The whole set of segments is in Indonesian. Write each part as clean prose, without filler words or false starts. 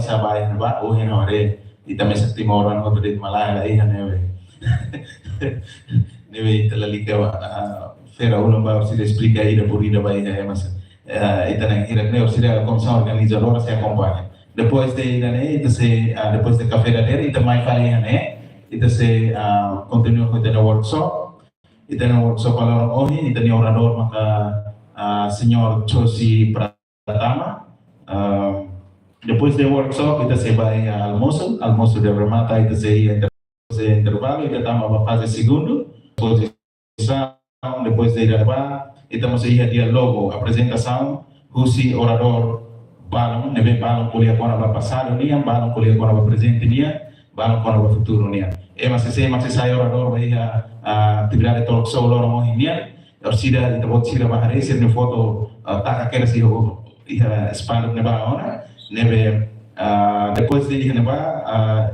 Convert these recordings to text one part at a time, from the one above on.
sabay na ba uhin hore ita may sa timoran ko dito malala iyan neve neve talalika fera uno ba si explica ida por ida vai mas ita nang ira ne si a comissão organizadora se acompanha depois de ida né ita se depois de café da ita mai fala né ita se continua com o workshop ita no workshop ala ohi ita ni orador maka senhor Chosi Pratama. Depois do workshop, kita se vai almoço de remata, kita se intervalo, kita tama para fazer segundo posição, depois de gravar, kita masih ia diálogo, apresentação, husi orador balon, nebe balon kuliah kona ba passado nia, balon kuliah kona ba presente nia, balon kona ba futuro nia. Masih saya orador vai atividade talk show loro mo nia, orsida kita buat sira bahare sir ni foto tak akera sih ia espalho neba ona. Neve depois de neba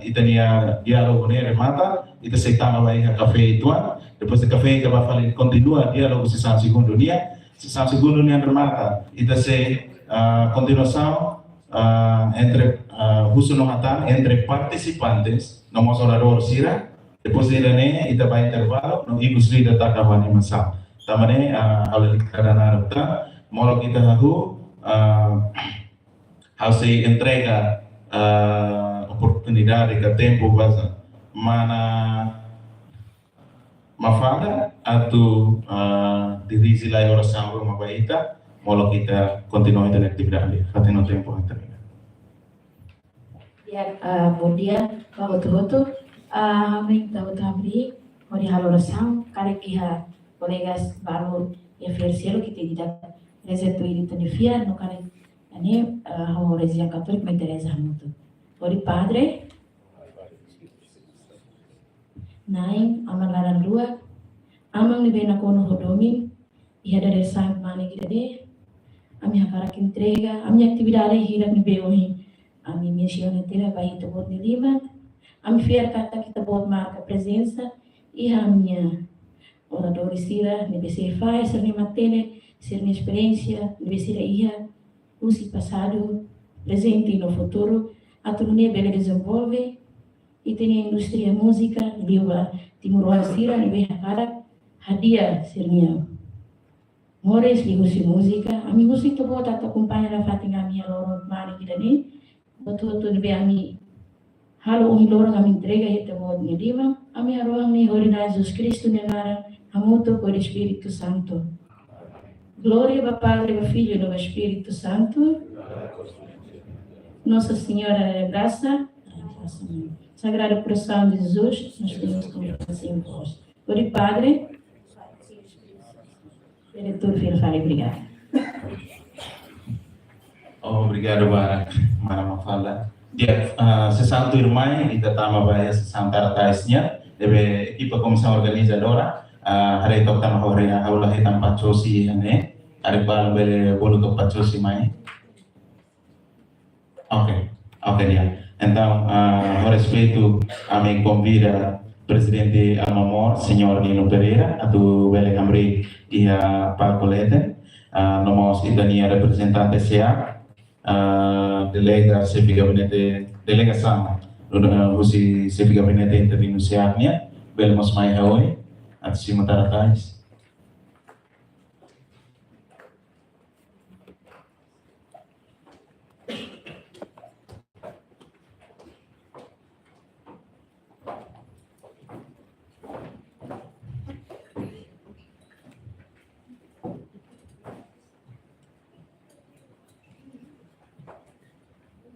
itania diálogo ne remata ita se tama vai a café ituan depois de café ita vai falar continua diálogo se são segundo nia remata ita se continuação entre huso no hatan entre participantes no mos orador sira depois de ne ita vai intervalo no ibu sri data kawani masa tamane ala kadana rata molo kita hahu harus entrega oportunidade que tempo basa mana mafada atau dirigi lá oração rumah baita molo kita continua dengan atividade fateno tempo termina ya bom dia hoto kami tahu tabri mori hal oração kare kiha colegas baru ya versiero kita tidak reseto ini tenefia no kare ani a Igreja Católica me interessa muito. Ori Padre, naing amang lua, amang ni bena kono hodomi, ia dari sang mane gede, ami hakarak entrega, ami atividade hirak ni beohi, ami misione tira bayi tebot ni lima, ami fiar kata kita bot marca presença, ia minha orador sira, ni bese fai, ser ni matene, ser ni experiência, ni besira ia usi passado, presente e no futuro, a turnia bela desenvolve e tem a indústria música, liwa timur sira ni beha cara hadia sernia. Mores li usi música, ami usi to bota to acompanha na fatinga minha loro mari kidani, botu ni be ami halo umi loro ami entrega eta bod ni lima, ami aroang ni orina Jesus Cristo ni nara, amuto por Espírito Santo. Glória ao Padre, ao Filho e ao Espírito Santo. Nossa Senhora da Graça, Sagrado Coração de Jesus, nós pedimos confiança em vós. Por Padre, Diretor Filho, fale, obrigado. Obrigado, Mana Mafala. Dia, sesanto irmã, kita tama bahaya sesantara taisnya, debe equipa comissão organizadora, hari itu tama hore aula hitam pacosi ane, hari bal bere bolu to pacosi mai. Oke dia. Então, a respeito, a me convida presidente Almamor, senhor Nino Pereira, a do Bele Camri e a Paco Lete, nomos itania representante SEA, delega chefe gabinete, delegação, usi chefe gabinete interino SEA-nya, belmos mai haoi, at si mataratais.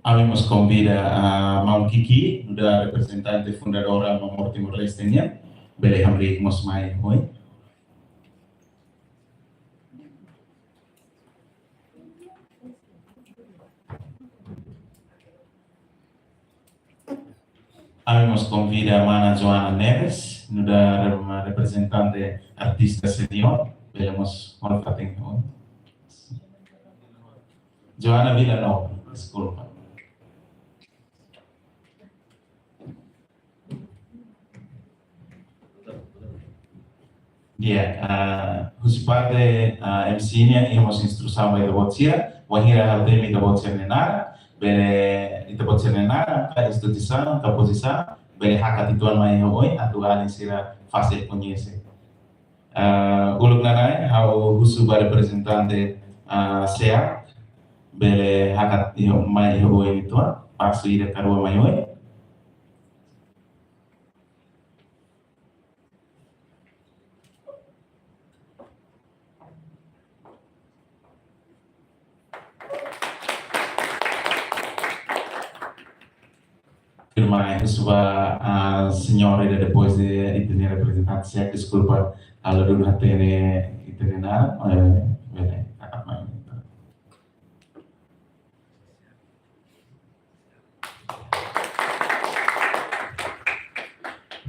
Habemos convida a Mau Kiki, da representante fundadora Mamor Timor Leste-nya, Bele Hamri Mosmai hoy. Habemos convida a Mana Joana Neves, da representante artista senior, Bele Mos Morfating hoy. Joana Villanova, desculpa. Dia, parte MC-nya, íamos instrução by the Botsira, wahira haldemi the Botsira nenara, bere itu buat senena ka instituição ka posição bele hak atuan mai hoi atu alin sira fase conhece uluk nanai hau husu ba representante SEA bele hak mai hoi itu pasu ida karua mai hoi firma sua senhora e depois de ter representante SEA desculpa kalau dulu hati ini itu nana bele hak mai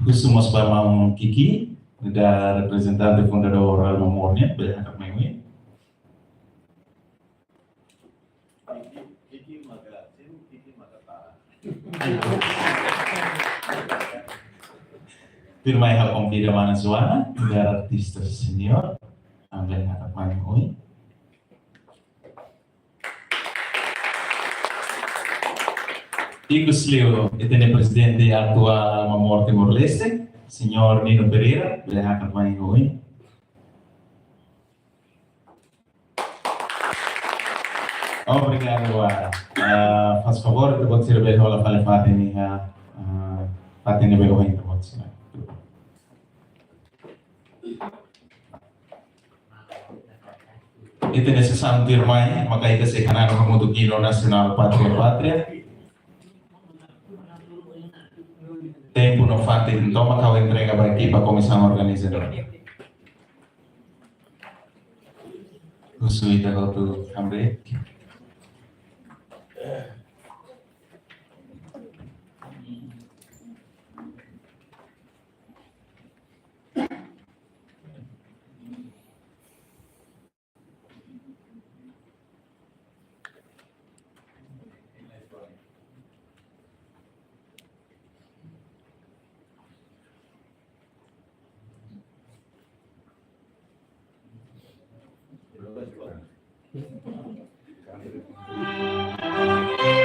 Costumamos chamar Kiki, da representante fundador Alma Mornia, bele hak mai hoi firma hak kompida mana suana da artista senior bele hak mai hoi Icos Leo, etene presidente atual Alma Mor Timor-Leste, senhor Nino Pereira, bele hak mai hoi Obrigado, Ara. Faz favor, eu vou tirar bem rola para fazer minha patente bem ruim, vou tirar. Itu necessário ter mais, maka itu sekarang untuk himno nasional Pátria. Tempo no fate, então maka eu entrega para a equipe comissão organizadora. Usui dah tu kamre. Terima kasih.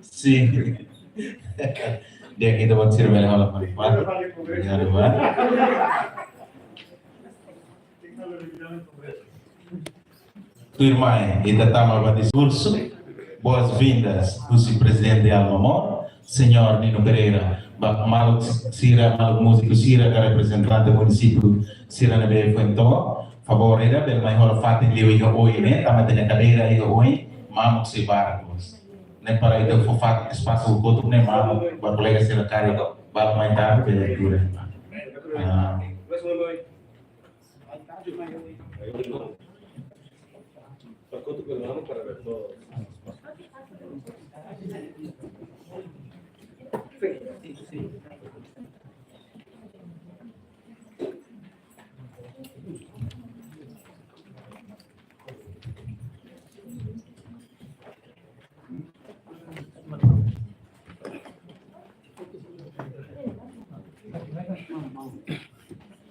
Sim. Dia kita buat sirve la hola marifat. Ya, Ruban. Turma, kita tama para discurso. Boas-vindas, vice-presidente Almamor, senhor Nino Pereira, maluco Sira, maluco músico Sira, que é representante do município Sira Nebe Fuentó, favor, era bem mais hora fato de eu hoje, né? Tama tem a cadeira aí hoje, mamo que se barcos. Nem para eu for fato espaço o outro nem mamo, para colega Sira Cari, para mais tarde pela leitura.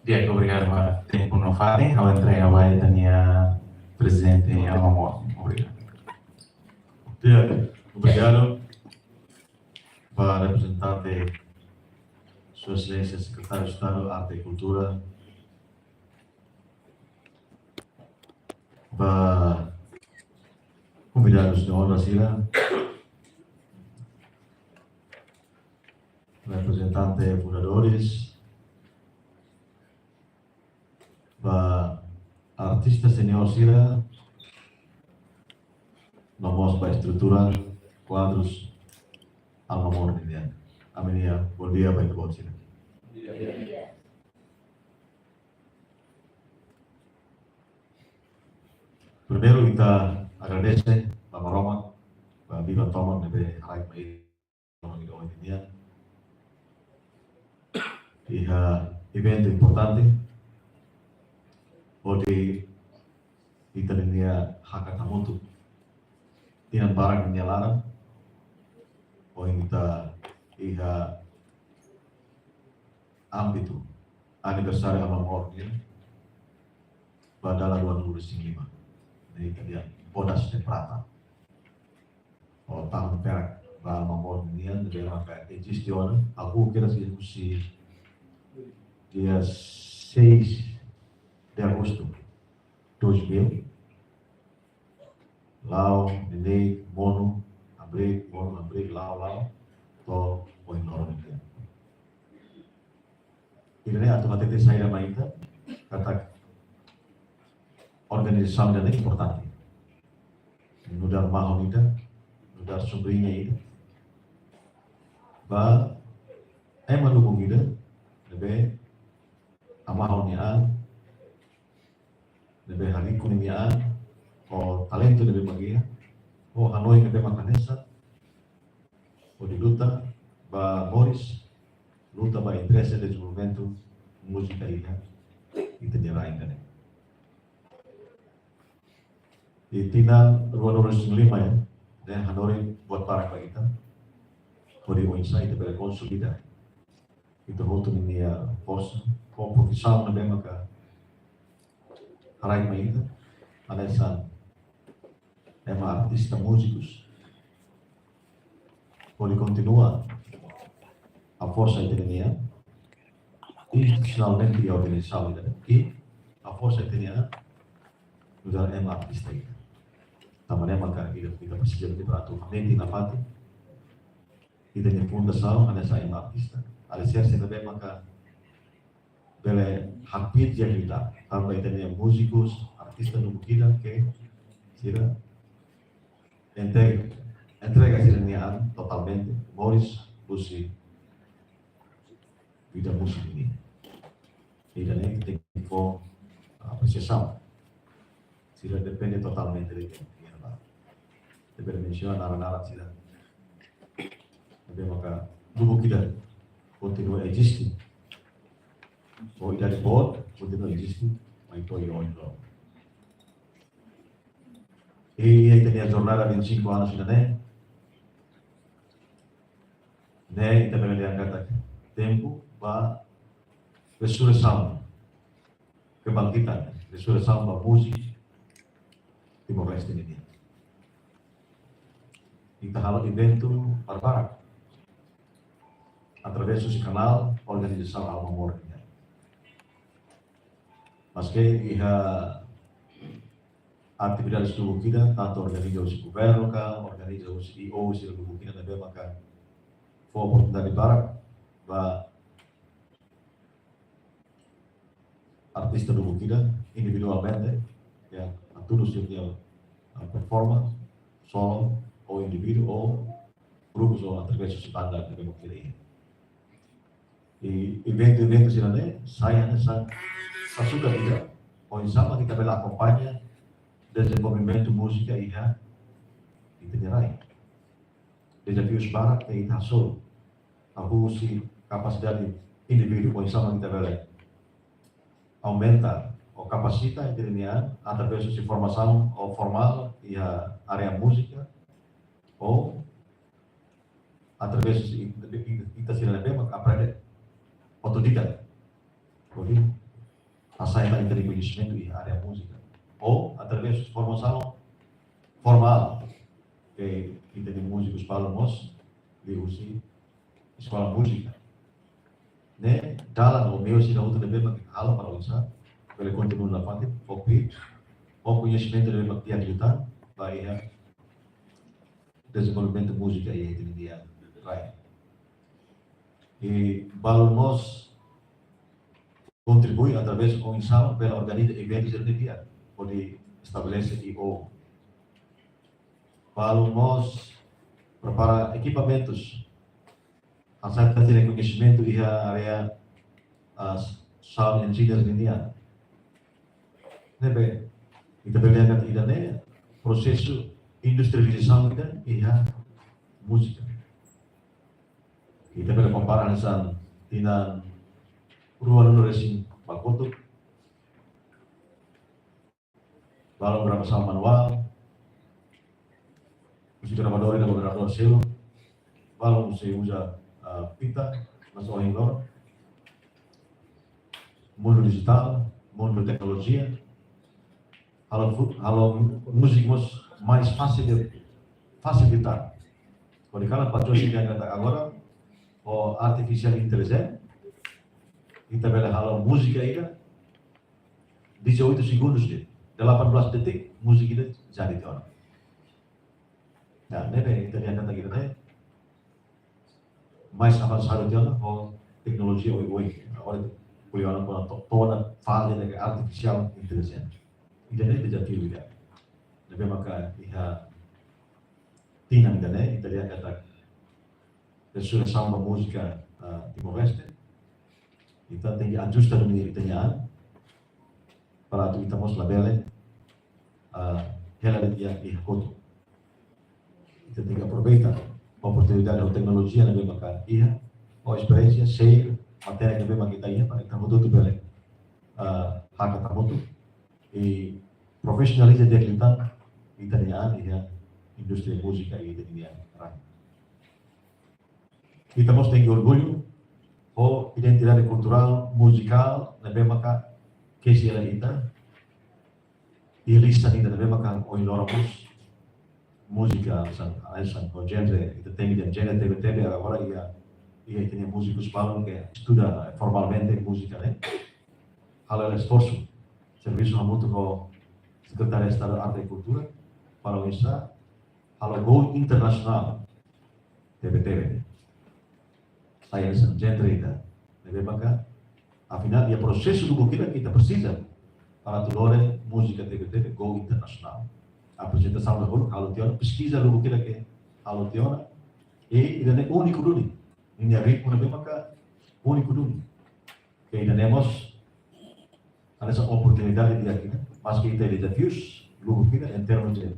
Dia, obrigado por tempo não falem, ao entrega vai da presidente Almamor. Obrigado. Dia, obrigado para representante Sua Excelência Secretário de Estado, Arte e Cultura, para convidados de honra, Sira, representante fundadores, para artista senior Sira, vamos para a estrutura, quadros, Almamor Indiana. Amanhã, bom dia, bem bom Sira. Primeiro kita agradece Bapak Roma, Pak Biba Tomon dari Harai Mai Tomon Indiana. Evento importante onde kita dunia Hakatamoto tinang barang menyalaran onde kita âmbito aniversário Almamor pada 2005 dari kalian Bodas de Prata tahun perak Almamor dari maka gestiona aku kira sih dia 6 de agosto 2000 Lau, Nenei, Mono, Abrik, Lau, to poin normal dia. Ini atau materi saya mainkan kata organisasi dan importante. Nudar mahal itu, nudar sumbernya itu. Ba, mendukung itu, lebih amahonian, lebih hari kunimian, o talento lebih bagia, o Hanoi lebih makanesa, o di luta, ba Boris, luta ba interesse de desenvolvimento música aí, itu dia lain kan. Di Tinan 205 ya, dan Hanoi buat para kita, Kodi Oinsa itu berkonsolidasi. Itu volta minha força, com profissão também maka Harai Maída, Alessan, artista músicos, pode continuar a força italiana, institucionalmente e organizacionalmente, e a força italiana udah artista itu. Tamannya maka kita pasti jadi beratu, nanti napati, kita yang fundação, Alessan artista. Alicerce também maka bele hampir dia kita tambah itu músicos artistas no kita que sira entrega sirenian totalmente Boris Lucy vida musik ini dan tem apreciação sira depende totalmente de quem depende mencionar nara sira também maka tubuh kita continua existindo. O idade boa continua existindo, mas estou em onde não. E aí tem a jornada 25 anos ainda, né? Né? E também ele angkat tempo para ressurreição, kebangkitan, ressurreição para música Timor Leste ini. Kita halo evento barbarak através do canal Organização Alma Morte. Mas que atividades do kita tanto organiza o governo, organiza os IOs do kita também, maka foi oportunidade barak ba artista do kita individualmente, ya, todos punya performance solo ou indivíduo ou grupos ou através do standar que kita ini. Di evento-evento sini saya suka tidak, poin sama kita bela acompanha desenvolvimento música iha itinerai. Desafios barak que iha solo, abusi capacidade indivíduo poin sama kita bela aumenta o capacita interlinear através de formação ou formal e a área música ou através de itacionamento aprender autodidato. Jadi asailah dari conhecimento e área música ou através de formação formal que kita de músicos falamos de usi escola música, né? Dalam o meu sila outro deve hal para usar pelo conteúdo da parte o conhecimento deve dia digital vai desenvolvimento música e dia right. E nós contribui através do ensino pela organização de eventos de dia onde estabelece IO. Nós prepara equipamentos asalkan tidak conhecimento e a área sound engineers India. Nebe kita belajar tidak ne proses industrialização kita e a música. Kita bela comparação dengan ruang racing bakoto, balon berapa sama manual, musik gravador dan gravador selo, balon se usa pita, mas o indoor, mundo digital, mundo tecnologia, halo músicos mais fácil de facilitar. Quando kala patrocinio yang kata agora, o artificial intelligence, kita bela halo música ida, 18 segundos de 18 detik musik itu jadi orang. Nah, ini kita lihat kata kita mais avançado dela ou tecnologia hoje agora kuliah para toda fase da artificial intelligence. Itu adalah desafio kita. Lebih maka ia tinang dan kita lihat kata sesuai sama música Timor Leste. Kita tem que ajustar o italiano para que kita mos labele hela dia e koto. Kita tem que aproveitar oportunidade ou tecnologia na mesma cara ia ou experiência cheia matéria na mesma kita ia para kita mutu bele hak kita mutu e profissionaliza dia kita italiano ia industri música e italiano. Kita mos tem orgulho ou identidade cultural musical na mesma cara que se ela kita e lista ainda na mesma cara ou inoramos música san o genre itu tem de genre TV agora ia tem músicos falam que estuda formalmente música né halo esforço serviço muito com Secretaria de Estado de Arte e Cultura para o INSA halo go internacional TV saya san genre ida deve maka afinal dia processo do que kita precisa para toda música TV go internacional. Apresentação da rua, Halutiona, pesquisa do que é Halutiona, e ainda é único do mundo. Ainda é rico na mesma cara, único do mundo. Que ainda temos essa oportunidade de aqui, mas que tem desafios, do que em termos de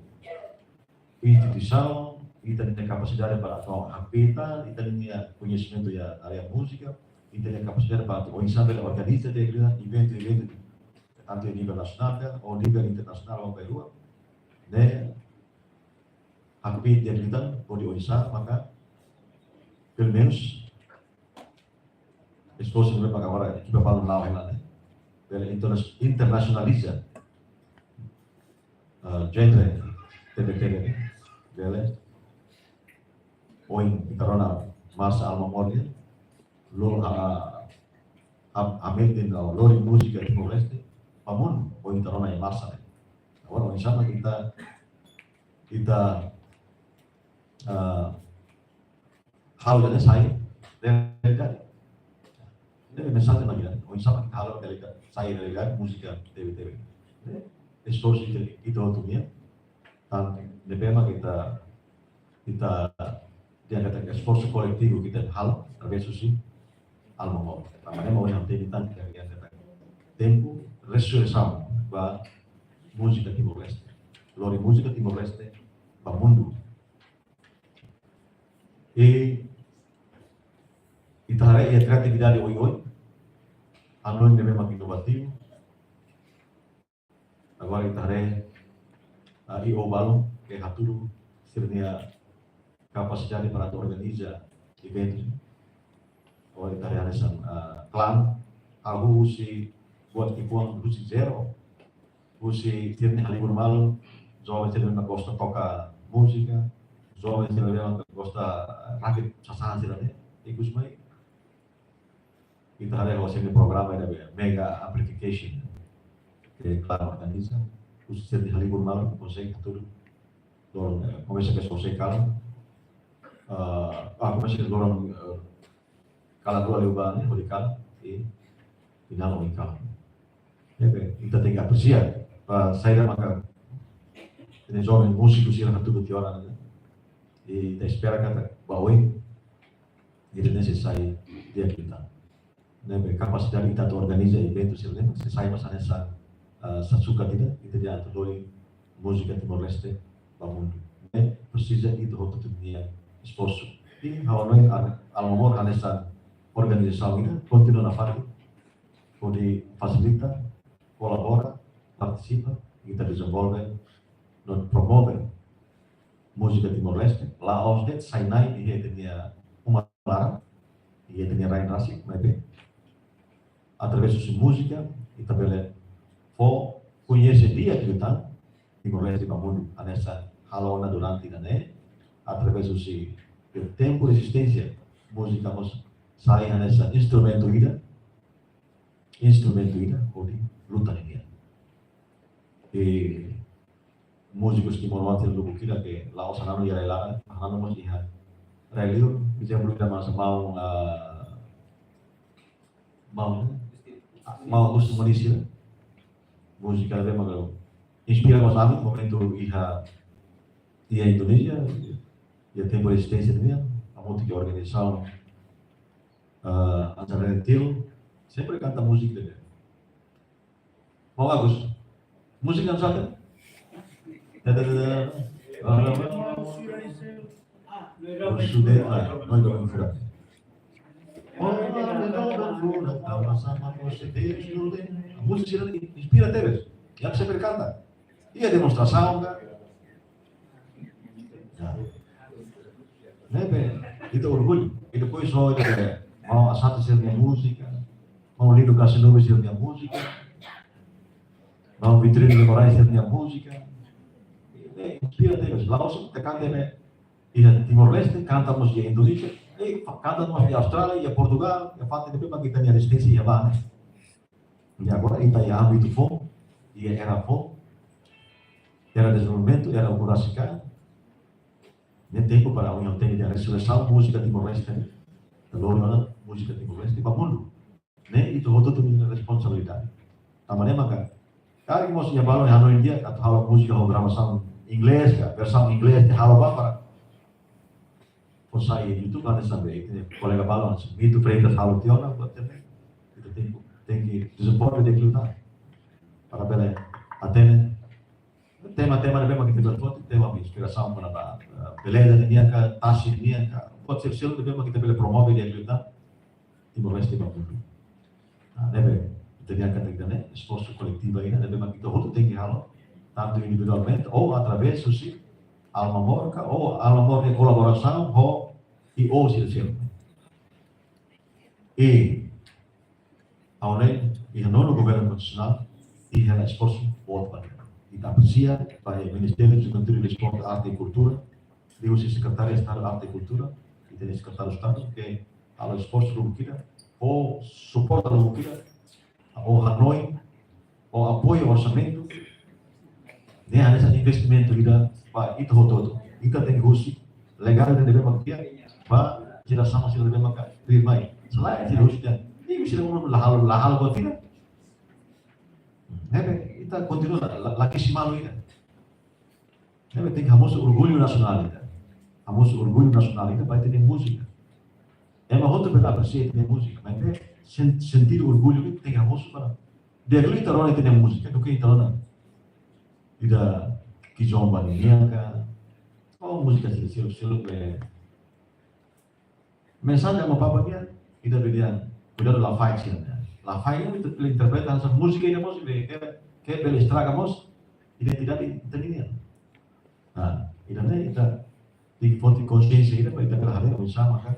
instituição, e tem capacidade para habitar, e tem conhecimento da área música, e tem capacidade para o ensemble organiza de evento, tanto a nível nacional ou nível internacional ou Peru. Ne akbit yang kita boleh usaha maka pelo menos esforço de para agora que para lá ela né pela internacionaliza genre TV dela oin itarona Marsa Alma Mater, lo ametin lori musika Timor Leste, pamun oin itarona yang Marsa. Awal oin sama kita hal dari saya dari ini misalnya lagi kan, oin sama kita hal dari saya dari musika TV. Esforço itu automia, dan depema kita diangkat esforço kolektif kita hal terbesusi Alma Mater. Namanya mau yang tentang kita tempo resolução ba música Timor Leste, lori música Timor Leste ba mundo. E itahare a criatividade oi, ano ini memang inovatif. Agora itahare IO balon que haturu sirnia capacidade para organizar eventos. Agora itahare hanesan clan aku si buat ikuan si zero, si sirnia halibur malon, jovem sirnia gosta toca música, jovem sirnia gosta rakit sasaran sirnia, ikut semua. Itahare hanesan programa ada mega amplification. Que claro organiza, usted de halibur malam consegue tudo, começa que consegue calam, começa que dorang calam dua lebar boleh calam, e final boleh calam. Ya kita tem que apreciar, saya maka ini jovem músico sih nak tudo tiora, e kita espera kata bahwa ini necessário dia kita, capacidade kita tu organiza eventos sih, saya masa nessa suka tidak, itu dia antoloi música Timor Leste bamundo. Precisa itu untuk dunia esforço. E kalau noi Alma Mater hanesan organização ini continua na parte, pode facilitar, colabora, participa, kita desenvolve, non promove música Timor Leste. Lá onde sai nai e tinha uma lara, e tinha rain rasi, mas através de música e também for conhece dia kita Timor Leste bamundo anessa halona durante dane através do tempo de existência música mos sai anessa instrumento ida odi luta ini e músicos Timor Leste do kira que lá os anano ya relakan anano mos iha relio exemplo da masa mau us Malaysia música de Magalhães inspira mas kami momento iha Indonesia ya tempo de existência dia a música organização acara rentil sempre canta música dele mau bagus música yang satu sudah nós vamos furar a música inspira teves, yang sempre canta. E a demonstração, itu orgulho. E depois só mau asal ser minha música, mau lindo Casino ser minha música, mau vitrine de Moraes ser minha música. Inspira teves. Lá os que cantam e Timor Leste cantamos de Indonesia. Cantamos di Australia, di Portugal, e fatti di prima che tenia resistência e avanti. E agora está em âmbito fom, e era fom, era desenvolvimento, era curasicar. Nem tempo para o tem de resolução, música Timor Leste, lalu música Timor Leste para o mundo. Nem itu tudo minha responsabilidade. Tamanho maka, kari mos ya balon hano India atau halo música ho gravação inglês, versão inglês de halo para saya YouTube ada sampai kolega balon itu Freitas halo tiona buat TV itu tempo tem que desenvolver de lutar para bela atene tema da bema que kita buat tema inspiração para beleza dia ka tasir dia ka pode ser selo de bema que kita promove de lutar Timor Leste bamundo deve dia ka tegane esforço coletivo aí deve bema kita outro tem que halo tanto individualmente ou através do Alma Mater ou Alma Mater colaboração ou e hoje e aonde e no governo nacional e ela esforço outro para e aprecia para o Ministério de Cultura, Esporte, Arte e Cultura diusi Secretaria de Estado de Arte e Cultura, e tem Secretário de Estado, que ao esforço do Bukira, ou suporta do Bukira, ou Hanoi, ou apoio ao orçamento, nem há nesse investimento para itu todo. Kita tem usi legal de deve makia, para geração masih deve makia, primai. Selain itu harusnya, ini bisa lahal buat kita. Kita continua lagi si malu ini. Tem harus orgulho nacional kita. Harus orgulho nacional kita vai ter música. É uma outra coisa apreciar ter música, mas sentir orgulho kita tem harus para. Dia dulu kita orang ter música, do que kita orang tidak kijong baninya kan. Oh música silu mensagem sama papa dia, kita berikan, udah la fai sih. La fai itu interpretasi musik ini musik kayak beli estraga mus, identidade italiana. Nah, kita di fonte consciência kita kita berharap bersama kan,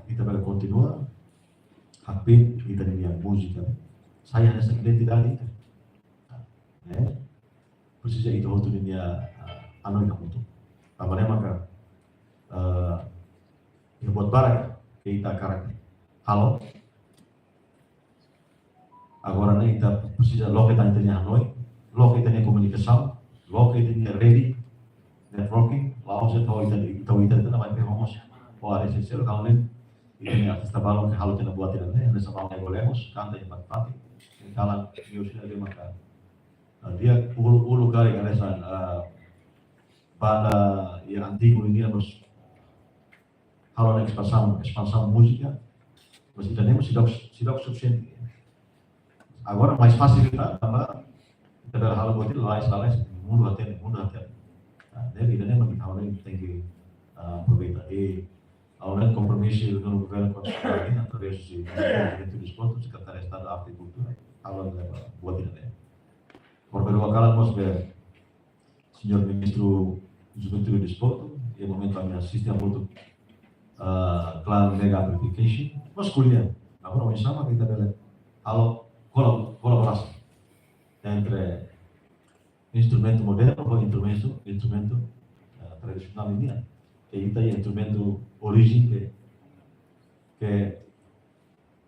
kita boleh continua, habis kita punya musik kan. Saya hanya identidade itu. Persisnya itu waktu dunia anu yang untuk, namanya maka yang buat barak kita karakter. Halo, agora kita persisnya lo kita intanya Hanoi, lo kita nih komunikasi, lo kita nih ready, networking, lalu saya tahu itu namanya pengomos, oh ada sesuatu kalau nih ini artis tabalong halo kita buat itu nih, ada sama yang bolehmus, kan yang berpati, kalau nyusun dia maka dia ulu kali kalesan pada yang antigo ini harus kalau ada expansão música, mas entendemos se dá o suficiente. Agora mais fácil kita tambah kita berhal buat itu lain mundo até. Jadi kita memang kita orang tem que aproveitar e ao compromisso do governo com a cidade através de eventos pontos Secretaria de Estado de Arte e Cultura, kalau buat itu. Por kedua kali nós ver Senhor Ministro Juventude e Desporto, e momento a minha assistência muito Clan Mega Application, nós kuliah. Agora nós sama kita ada halo kolaborasi entre instrumento moderno com instrumento tradicional ini. Kita ya instrumento origem que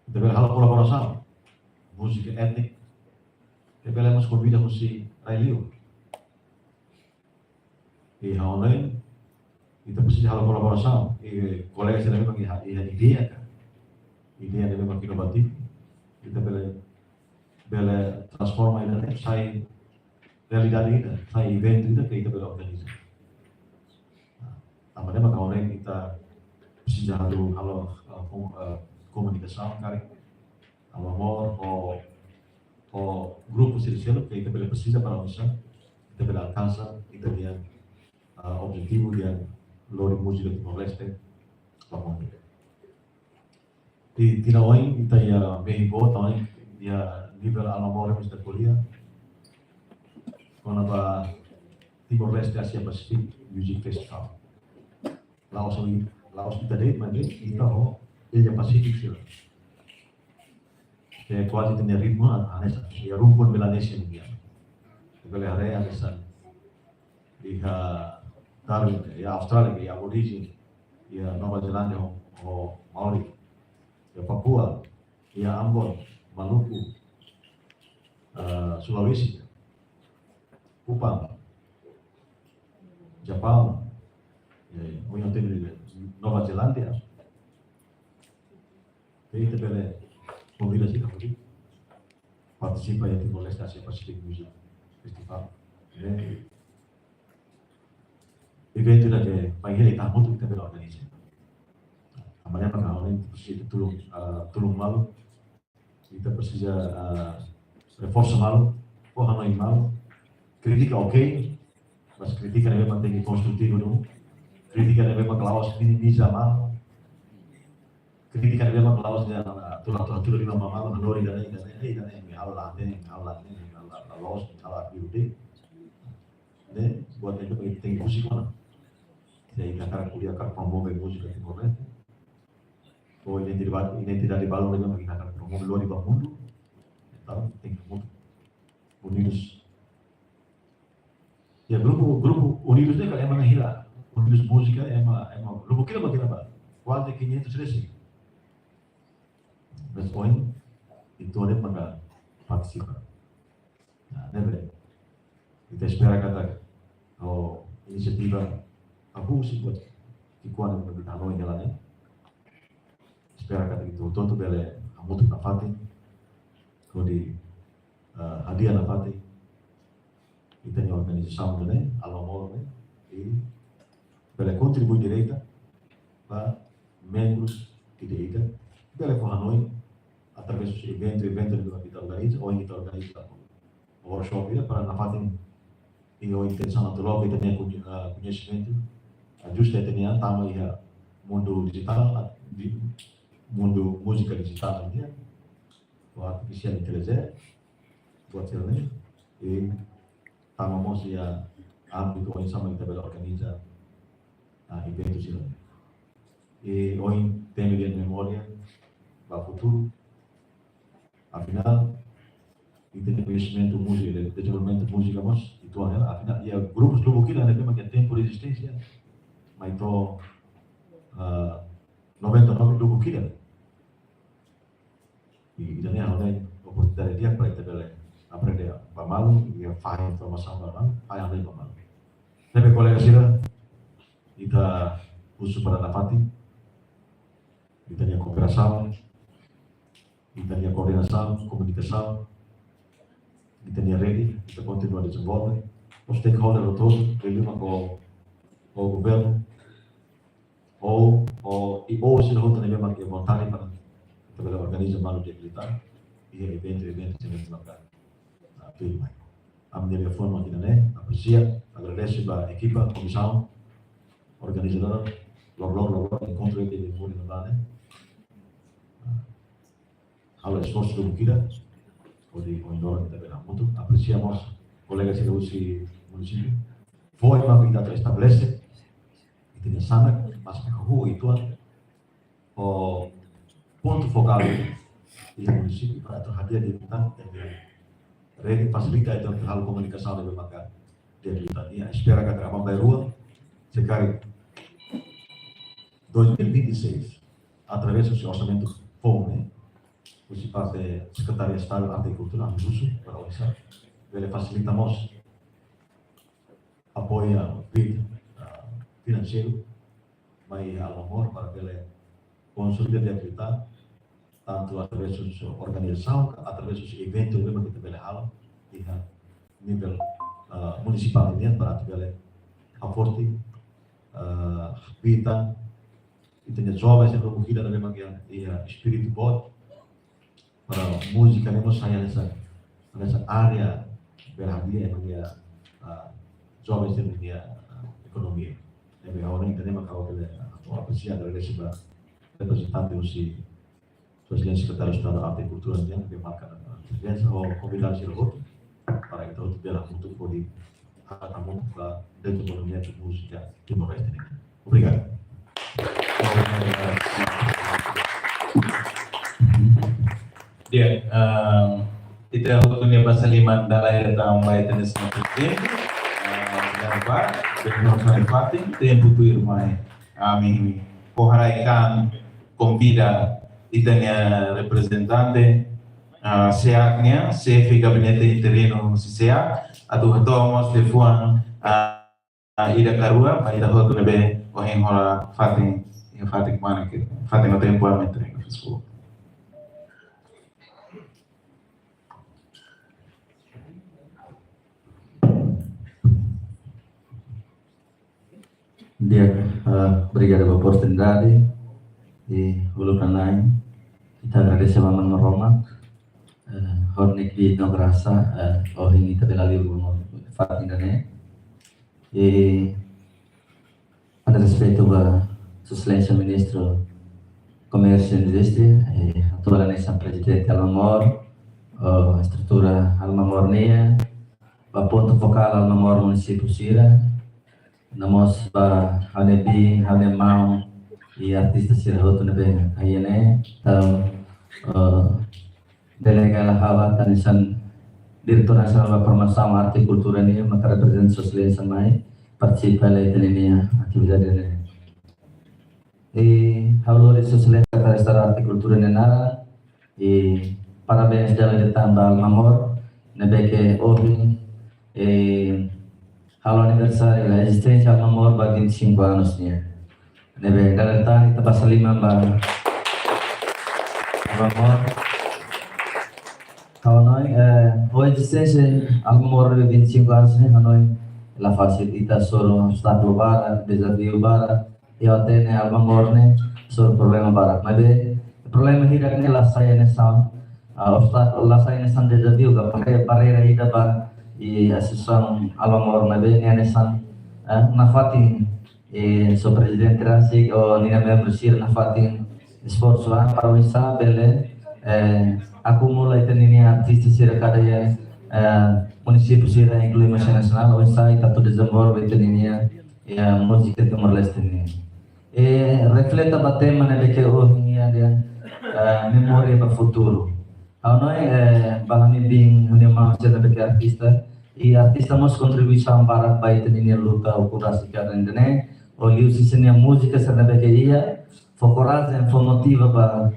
deve halo kolaborasi música etnik. Rebelamos convida si Railio. E online kita precisa halo kolaborasi. E colegas também bagi ideia kan. Ideia também bagi inovatif. Kita bela transforma ini sai realidade kita, sai evento kita bela organizar. Tambahnya maka online kita precisa halo komunikasi kari. Halo amor o grupo siliciano que kita precisa para usar, kita alcanza, kita dia objetivo dia lori música Timor-Leste, vamos ver. Di Tinaoy kita ya Mexico, tahun dia nível alamor da kuliah, quando a Timor-Leste Asia Pacific Music Festival. Laos kita deh, mana kita Ilha Pacific sih. Que quase tem ritmo anessa e rumpun Melanesia dia. Kalau area anessa Darwin ya Australia ya Aborigine ya Nova Zelândia o Maori ya Papua ya Ambon Maluku Sulawesi Kupang Jepang o yang tem Nova Zelândia itu bela convida si kami participa di Timor-Leste Asia Pacific Music Festival. Evento que paling kita muito kita berorganisasi. Amanhã para orang precisa tolong malu, kita precisa reforço malu, porra não malu, crítica ok, mas crítica não é manter construtivo não, crítica não é para Laos minimiza malu. Ketika dia memang lawas dia tulang di mama mama menori dan ini Allah lawas Allah biude deh buat itu penting musik mana jadi kakak kuliah kakak promover musik di Timor-Leste oh ini tidak dibalong dengan bagi kakak promover luar di mundo tahu penting mundo unidos ya grupo Unidos dele é uma hira. Unidos música é uma lubu kila bagi apa? Quase 500 resi. Mas hoje itu ada maka participa. Nah, never. Kita espera kata inisiativa aku sih buat ikuan yang kita lakukan jalannya. Espera kata itu tonto bele amutu nafati, kodi hadiah nafati. Kita ni organização né, Alomor né, e bele contribui direita para membros de direita, bele for Hanoi através dos eventos que kita organiza ou kita organiza workshop ya para nafati. E a intenção natural que tenha conhecimento, justa tenha tamu ya mundo digital, mundo música digital dia, o artificial inteligência, buat ini, e tamu mos ya âmbito onde sama kita organiza eventos ini. E hoje tem dia memória para o futuro, afinal, e tem conhecimento música, desenvolvimento música mos. Itu afinal, ya grupos lubu kila ada memang tempo de existência, mas itu 99 lubu kila. E dan yang ada oportunidade dia para kita bela aprender pamalu, ya faham informação pamalu, faham lagi pamalu. Tapi kolega sila, kita khusus para nafati, kita punya kooperação, kita punya koordinação, komunikação. Kita punya ready, kita continua desenvolver. Os stakeholders todos, relima com o governo, ou se não tem mesmo que vontade para kita organizar malu de militar e evento sem melakukan. Tudo mais. A minha forma aqui né, aprecia, agradece a equipa, comissão, organizadora, blog, encontro de mundo no né. Hal esforço do Bukida. Di Ondoro kita bilang mutu apreciamos colegas de usi município foi uma vida estabelece e tinha sana mas que itu o ponto focal di município para terhadir di hutan dan rede facilita itu hal komunikasi lebih maka dia kita ya espera que trabalho vai rua sekarang 2026 através do orçamento FOME principal de Secretaria de Estado de Arte e Cultura, Ambusu, para o ISA. Ele facilitamos apoio financeiro, mas ao amor para que ele consolide a atividade, tanto através da sua organização, através dos eventos que ele fala, e a nível municipal para que ele aporte vida, e tenha jovens yang berbukiran memang yang espírito bom para música nemos saya nessa área berhadiah yang dia jovens di dunia ekonomi. Jadi orang ini memang kalau kita apresiasi dari sebuah representante usi Presiden Sekretaris Estado Arte e Cultura yang dimakan presidência ou convidar Silvio para kita untuk biar untuk di tamu para desenvolvimento música Timor Leste. Obrigado. Dia, kita hukumnya bahasa lima dalai datang baik tenis nanti. Dapat benar sangat tempo tu irmai. Kami poharaikan convida itanya representante SEAC-nya, chefe gabinete interino SEAC, atau tomos de fuan ida karua, ida hotu nebe ohen hola fatin mana ke fatin no tempo ametre fisco. Dia obrigado pela oportunidade e ulukan lain kita agradece a Mamãe Roma hornik di no graça ohin kita belali rumah fatin dane e pada respeito a Sua Excelência Ministro Comércio e Indústria atual nessa presidente Almamor a estrutura Almamornia a ponto focal Almamor município Sira namos ba hanebi hanemau e artista sirhoto nebe ayene tam delegala hawa tanisan Direktur Nasional Permasalahan Arte Kultura ini maka representasi sosial samai participa nella linea attività delle e Haulori Susilenta Restaurante Cultura Nenara e parabéns dela de tamba Alma Amor nebeke ouvem e halo aniversário da existência Alma Amor ba 25 anos nia nebe dalatani tabasa lima ba Alma Amor Hanoi a existência Alma Amor de 25 anos nia Hanoi la facilita solo obstáculo bara desafio bara e até né Alma Amor né solo problema bara mas o problema hidup né la saya né sound obstáculo la saya né sound desafio ga barreira ida ba e associação Alma Amor mas né né sound na fatin e so presidente Rasik o nina membro sir na fatin esforço para o isa bele acumula ini artista sir kada ya município sir inclui nacional o isa ita to desenvolve ini ya música Timor Leste ini refleta ba tema né que o dia memória para futuro nós bahami bing unima sir que artista e artista mos contribuição para baita ini luta o curasi kadane olha o sistema música será que ia focoraza informativa para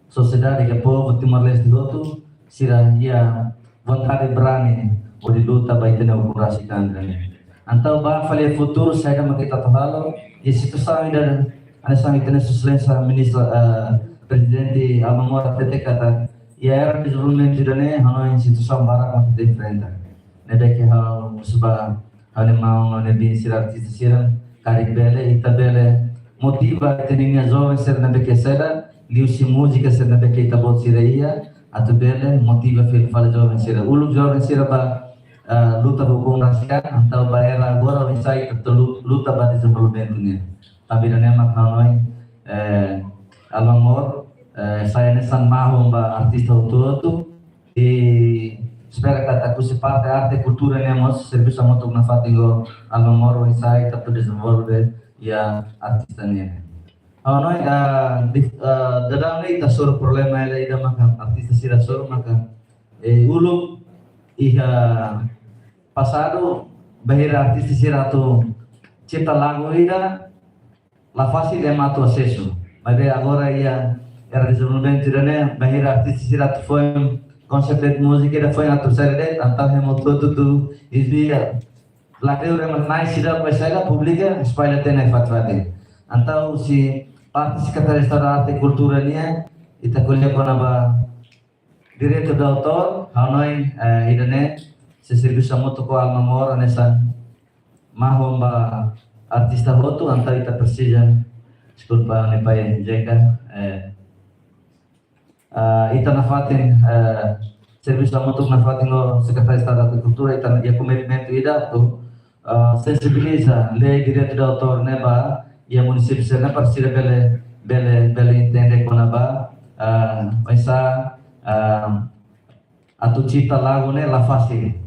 sociedade que povo Timor Leste outro será ia vontade berani o de luta baita o curasi kadane então ba falei futuro saya akan kita tahu e situação ainda ada sangat tenas susilência ministro presidente Alma Amor até kata e era desenvolvimento dane hano instituição bara com de frente nebe que hal musba hal mau nebe sir artista sir karik bele itabele motiva teninya jovem ser nebe que será liusi música ser nebe que itabot sireia atubele motiva fil fala jovem ser ulu jovem ser ba luta hukum rakyat atau bayar agora o insight luta ba desenvolvimento ni tapi dane maknoi Alma Amor saya nesan mau ba artista auto e espera kata ku parte arte cultura nemos serviço muito na fatigo Alma Amor o insight atau desenvolve ya artista ni noi dadang ni tasur problema ila ida maka artista sira sur maka ulu iha passado bahira artista sira tu cipta lagu ida la fácil é mato acesso mas agora ia era desenvolvimento dane bahira artista sira tu foi concept de música ida foi a terceira de tanto hemo tudo isbia la creo que mais sira pesada pública espalha tem fatwate então se parte secretaria de arte e cultura nia ita colhe konaba direito de autor hanoi idane se serviço muito com Alma Amor nessa mahomba artista hotu anta ita precisa desculpa ne pai jeka ita na fatin serviço muito na fatin o secretário de Estado de Cultura ita ia commitment ida tu sensibiliza lei direito de autor neba ia município serna parceira bele entende konaba essa atu cipta lagu ne la fácil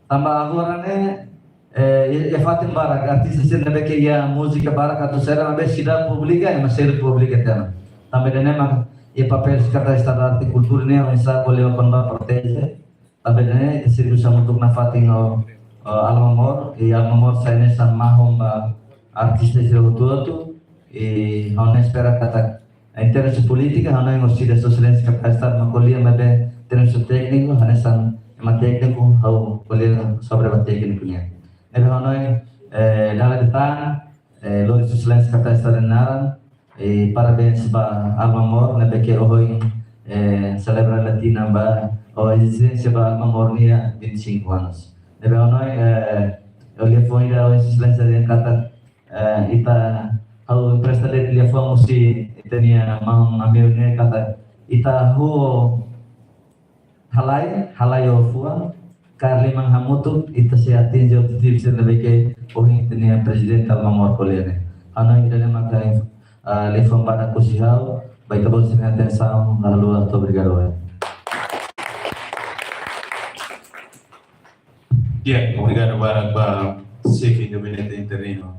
tambah agora né fatin barak artista sir nebe que ia música barak atu será uma cidade pública e uma sede pública eterna também dene mak e papel secretário de Estado de Arte e Cultura né essa boleh open ba protege também dene serviço untuk na fatin Alma Amor e Alma Amor saya nessa mahomba artista sir outro e não espera kata em termos de política não é ngosida socialista secretário de Estado makolia mas termos técnico hanesan ma técnico au colher sobre a técnico-nya. Ele hanoi dalam detan lori susilens kata estrenaran parabéns ba Alma Amor na beke ohoi celebra latina ba o existência ba Alma Amor nia 25 anos. Ele hanoi olhe foi da o susilens kata ita au presta de telefone si itania mang amilnya kata ita hu halai ofua karli mang hamutu ita seatin jo tip sir lebeke ohin tenia president Alma Amor kolene ana idane maka lefon pada kusihau baita bol sing atenção lalu muito obrigado. Yeah, obrigado Barak ba Sefi Gabinete Interino.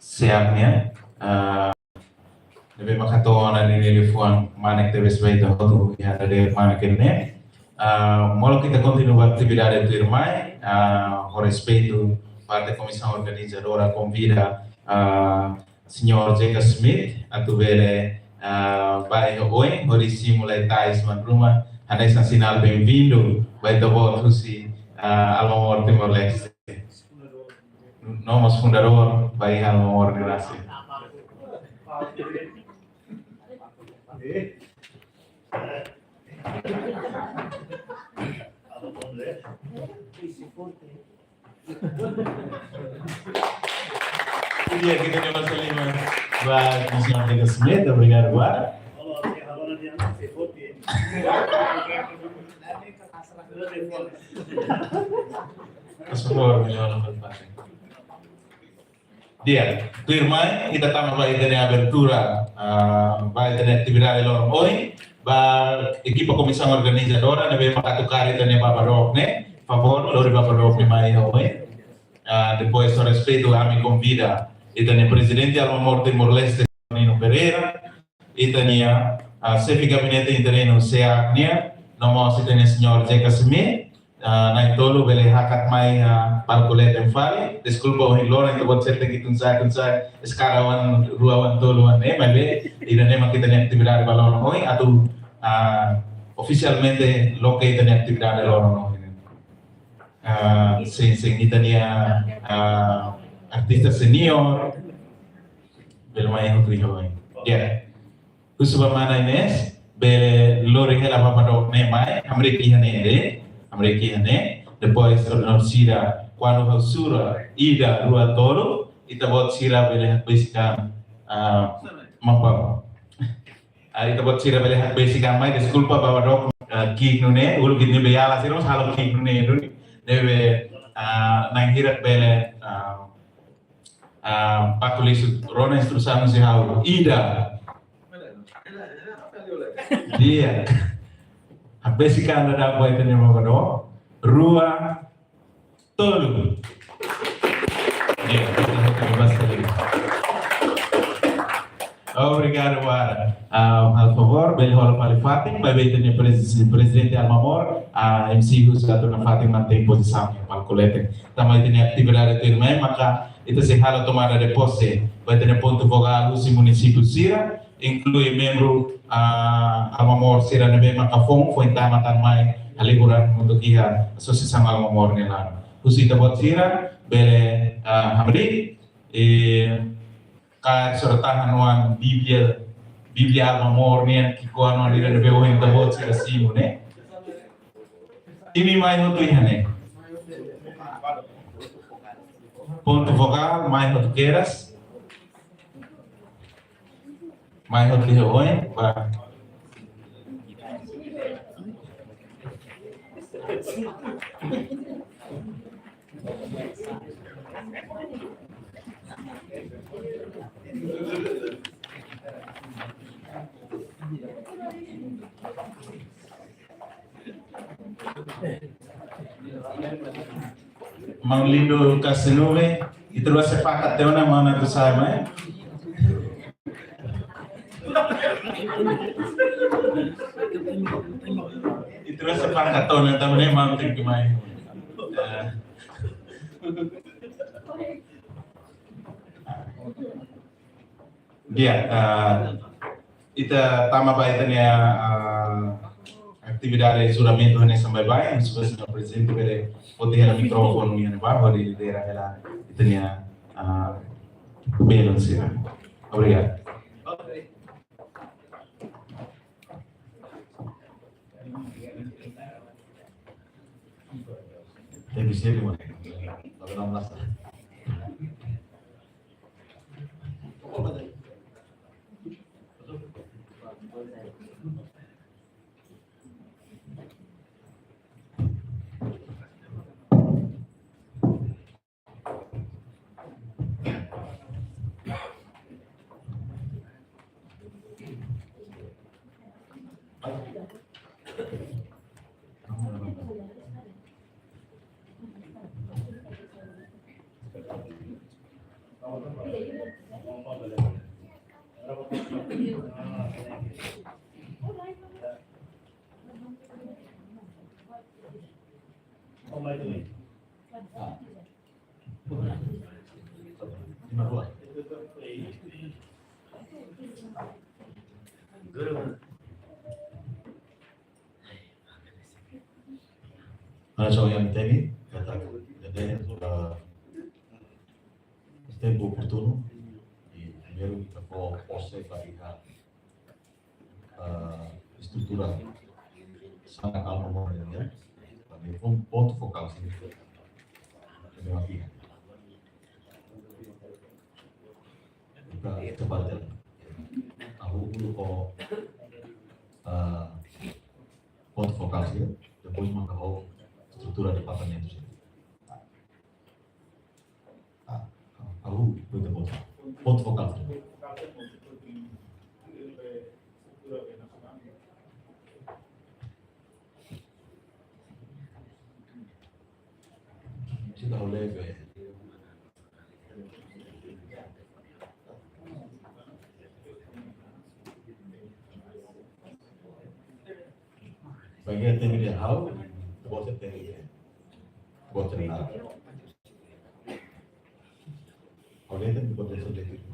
Siangnya lebih makatoan na nilifuan manek tebes baita hotu ya dari manek ini Molo kita continua atividade do IRMAI, com respeito parte da comissão organizadora convida Sr. Jacob Smith a tuvere vai hoje, hoje simulais rumah, anda sinal bem-vindo, vai da volta se Alma Mater Timor-Leste. Nomos fundador vai Alma Mater Timor-Leste. Dia kita coba selima buat Sr. Jacob Smith, obrigado buat. Por favor, melhor dia, do IRMAI, kita tambah vai ter abertura, vai ter atividade lor hoje, vai equipa comissão organizadora, neve makatucar ita ne Babarok, né? Favor, lor Babarok ne mai hoje. Depois, a respeito, a me convida, ita ne presidente Alma Mater Timor-Leste, Nino Pereira, ita ne chefe gabinete interino SEAC-nia, nomos ita ne Sr. Jacob Smith, na itolo bele hakat mai palkulet enfali desculpa o hilor ito bot serte kitun sa eskarawan ruawan toluan male ida ne makita ne actividade balon hoy atu oficialmente located ne actividade balon sing ita niya artista senior bel mai hutu hoy ya kusuba mana ines bele lori hela papadok ne mai amriki hane Amerikane, depois sira quando sura ida rua tolo, ita bot sira bele basica mapa. Ita bot sira bele basica mai desculpa bawa dok ki nune, ulu gini beyala sira halo ki nune dulu, deve nang hirat bele patulis rona instrução se hau ida. Dia. Basica anda da boa itanya magano rua tolo. Obrigado, Wara. Al favor, bem rola para Fatim, vai ver itanya presidente Alma Mater, MC Hus gato na Fatim mantém posição para colete. Também itanya atividade do IRMAI, maka ita se hala tomada de posse, vai ter ponto vogal do município Sira, inclui membro Alma Mater Sira nebe makafong foi tamatan mai aliburan untuk iha asosiasi Alma Mater nela. Husita bot Sira bele hamri ka serta hanuan Biblia Alma Mater nian kiko anu dira nebe ohin tabot Sira simune. Ini mai hotu ihane. Ponto vogal mai hotu keras. Mai hotu hoy ba Mang lindo kasenove itu lo sepakat teo na mana tu sama itu lo sepakat teo na tamane mang tingkimai dia ita tama ba itanya atividade juramento ne sampai baik sebagai presidente bere pode era microfone minha barba de lidera ela itanya balance. Obrigado. Tem que ser mano. Vamos lá. So yang temi kata jadi tempo oportuno e primeiro kita ko posse para estrutura sana calma moderna também um ponto focal sini memang iya kita cepat jalan aku dulu kok ponto focal sini depois maka estrutura de patamento sini aku punya ponto focal sini sudah oleh bagian tim dia how bos tim dia bos cerita oleh tim bos sudah itu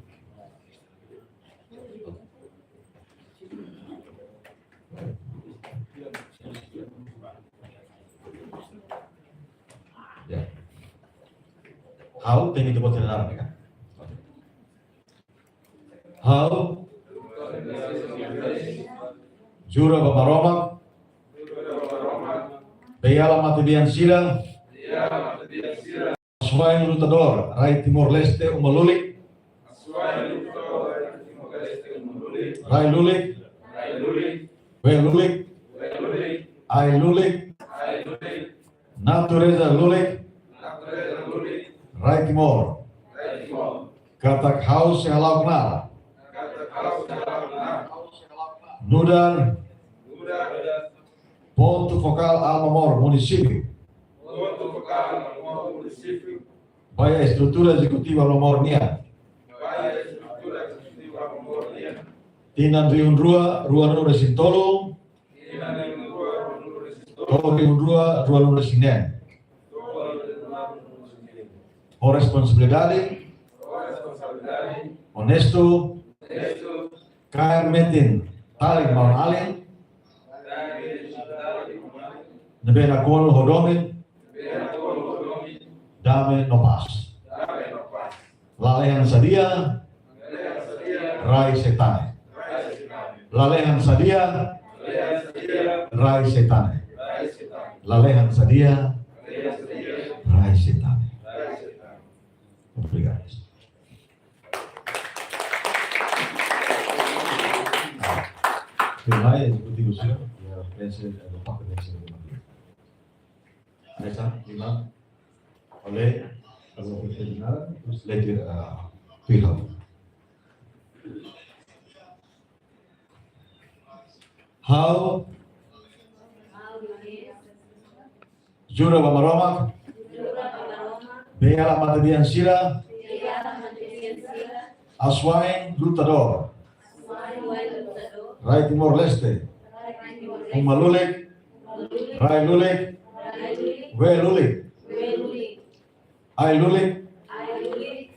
ya how tim itu bos cerita kan how jura Bapak Romak Beyala Matibian Sira, Aswain Lutador, Rai Timor Leste Umalulik, Rai Lulik, We Lulik, Ai Lulik, Natureza Lulik, Rai Timor, Katak Haus Halakna, Nudar, Ponto focal Almamor, município. Vai a estrutura executiva Almamor Nia. Tinan Riun Rua, Rua Nura Sintolo. Riun Rua, Rua Nura Sinen. O responsabilidade. Honesto. Kain metin. Taling maun alin. Nebena kono hodomin, dame no pas. Lalehan sadia, rai setane. Lalehan sadia, rai setane. Lalehan sadia, rai setane. Obrigado. Terima kasih, Presiden Pak Presiden. Desa 5 oleh kalau kita dengar terus letter film. How Jura Bapak Romak Beyala Matibian Sira Aswain Lutador Rai Timor Leste Umalulik Rai Lulik We Lulik, Ai Lulik,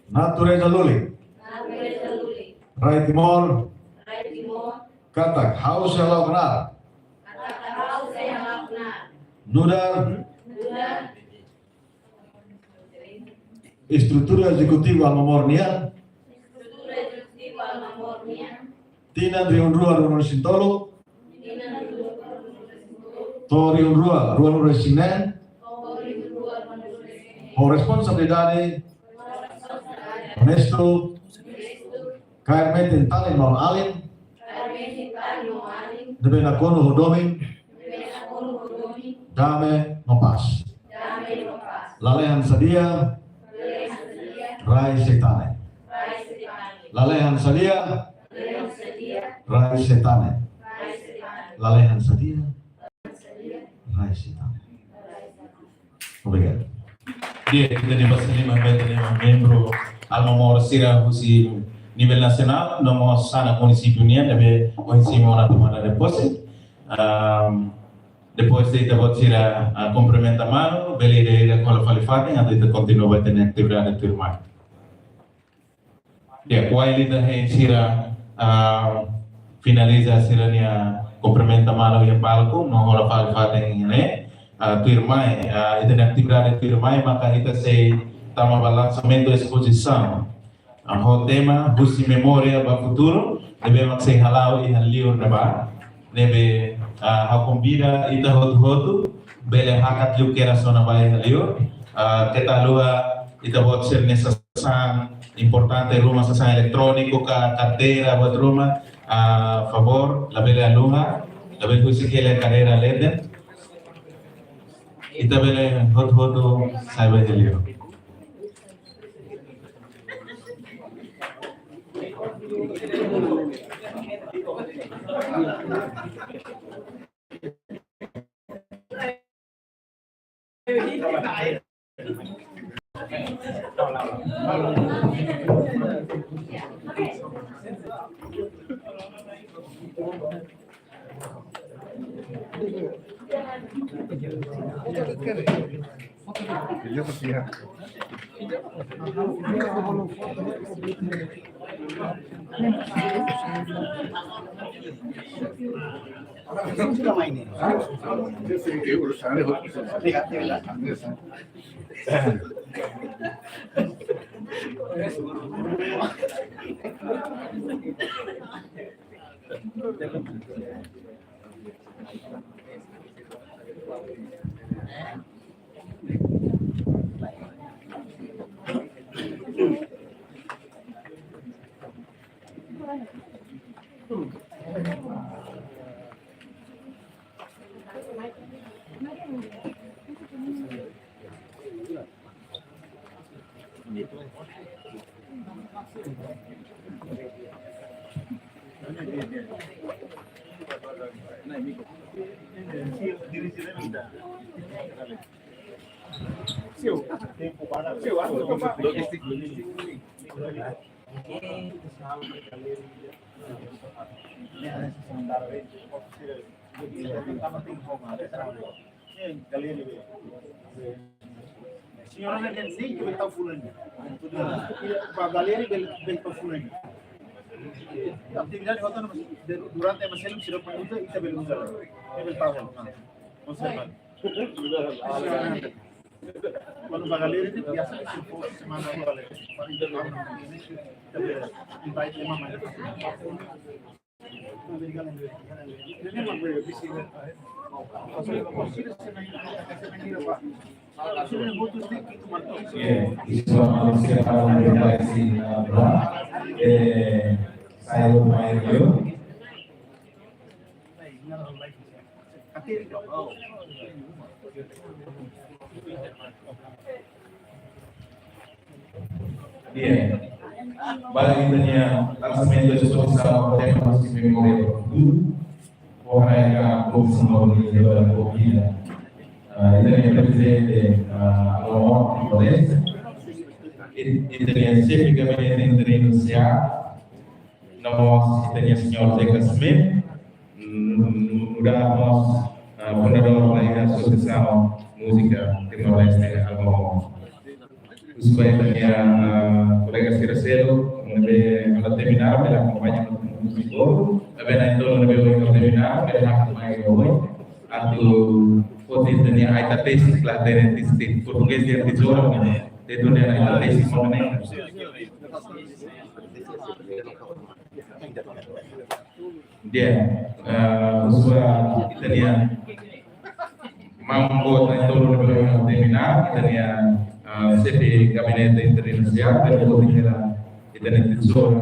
Natureza Lulik, Rai Timor, Katak Haus Halakna, Nudar, estrutura executiva Almamor Nia, Tinan Riun Rua Rua Sintolo, Riun Rua Rua Sinen. O responsabilidade, honesto, cair metin talin maun alin, debena kono hodomin, dame no pas. Lalehan sadia, rai setane. Lalehan sadia, rai setane. Lalehan sadia, rai setane. Obrigado. Dia kita dibahas lima membro Almamor Sira Husi nível nacional, nós sana município nia deve município na tomada de posse. depois de ita pode tirar a cumprimento a mano, bele ida com a qualificação, então ita continua a ter atividade de turma. Ya, qual ita tira finaliza a sirania cumprimento a mano e palco, não rola qualificação, né? Turma, ita atividade de turma, maka ita se tama balançamento de exposição. O tema, busca memória para o futuro, devemos ser halau e halio na ba, deve a convida ita hotu bele hakat liu kera sona bai halio, kita lua ita buat ser necessário importante rumah sasang elektroniko ka carteira buat rumah, favor la bele aluha, la bele kusi kele carrera leden, ita bele hotu sai bai halio. Senhora não tem nem que está fulano. A galera bem está fulano. A atividade voltando durante a semana será pergunta e também usar. É bem está voltando. Conservado. Quando a galera tem piada que se for semana a galera para internar também vai ter uma mais. Isso manusia para memoriasi saya lumayan yo. Iya, bagiannya lansamento de exposição tema de memória do futuro, porra como semua ini dalam corrida. Ini yang presidente Alomar Flores, ini yang chefe de gabinete internacional, nós ini senhor Zeca Smith, mudamos fundador da Associação Música Timor-Leste Alomar. Supaya colega Ciracelo ela terminar, ela acompanha o músico, também então não deu terminar, ela acompanha hoje, atau foto dunia aita tesis lah dari titik Portugis dia dijual di dunia aita tesis mengenai dia usaha Italia mampu untuk terminar Italia sesi gabinete internasional dan kemudian Italia dijual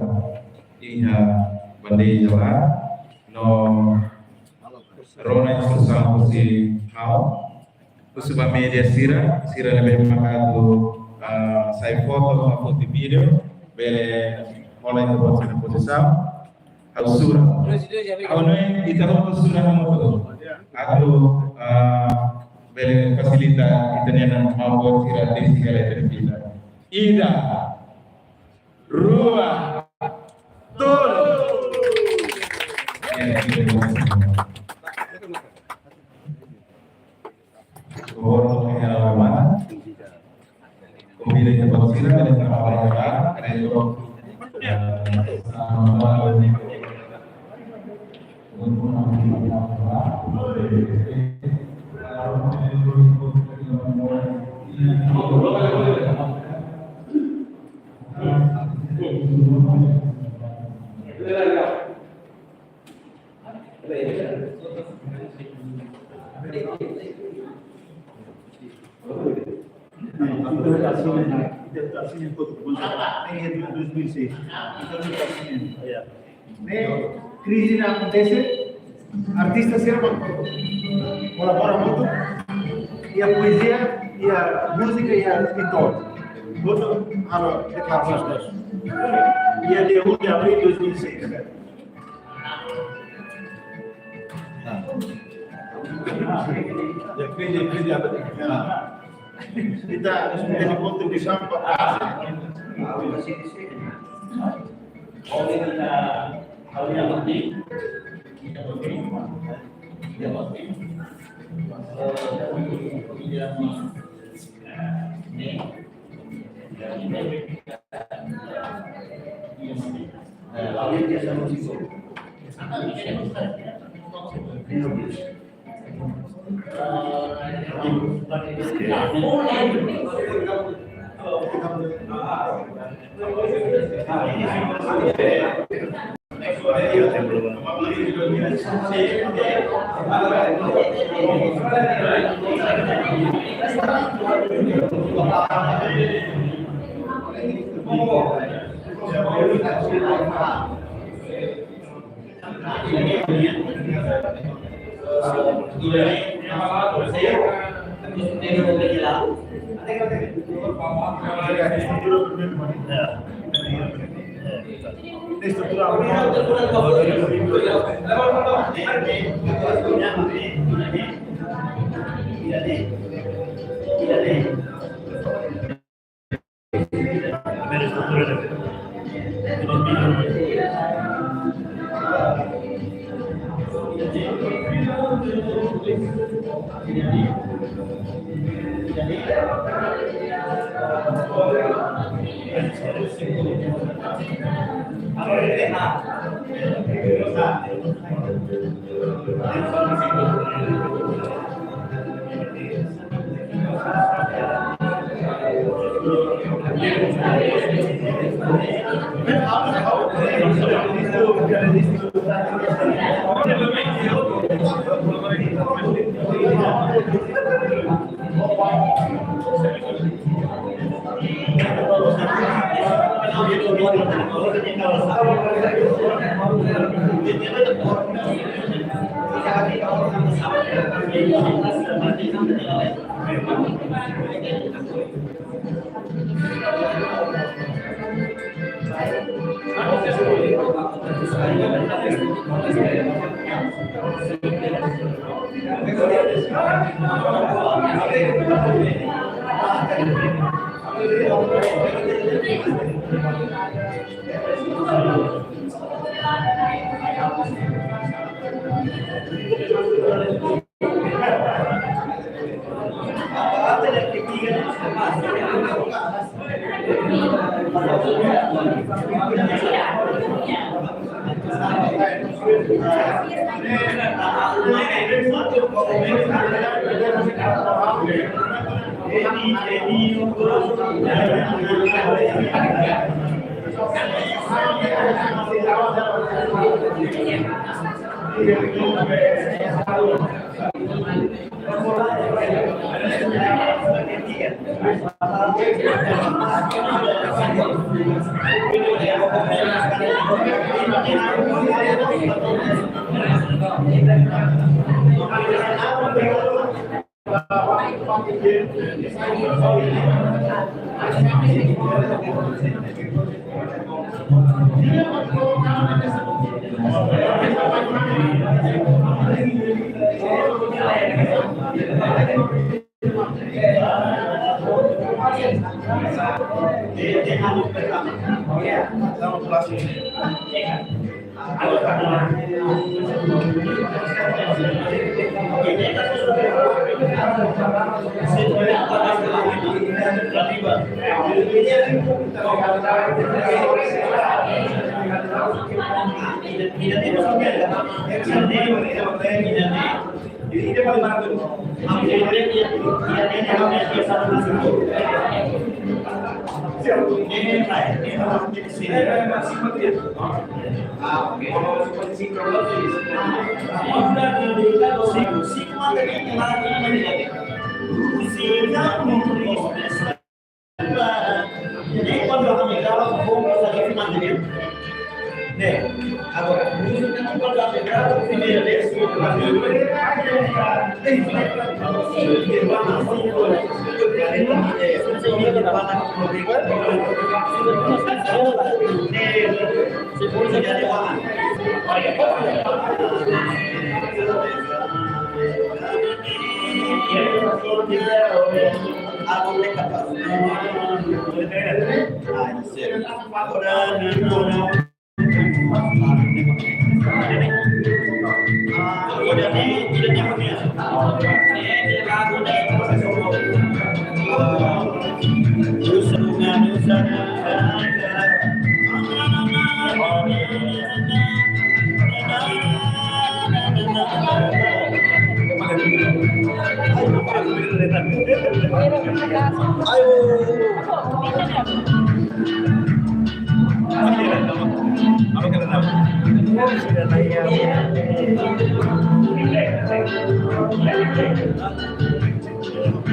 ia bandai jalan no Rona Susah si Hao, Usuma media Sira lebih makatu saya foto video, bele mulai terbuat di posisi Usura. Awalnya kita mau Usura mau atau bele fasilita italiana mau Sira di segala terpilih. Ida, Rua, Tolo. Aslinya tuh, ini 2006. Ya. Ini krisis yang acontece, artista siapa? Colabora muito, e a poesia, e a música, e a pintor. Tudo a declarações. E é de 1 de abril de 2006. Kita jadi kontribusi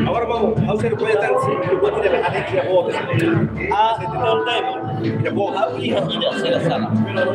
Agora vamos ser coletantes, depois de levar aqui a boca. Não tem. A boca. Tidak salah. Tidak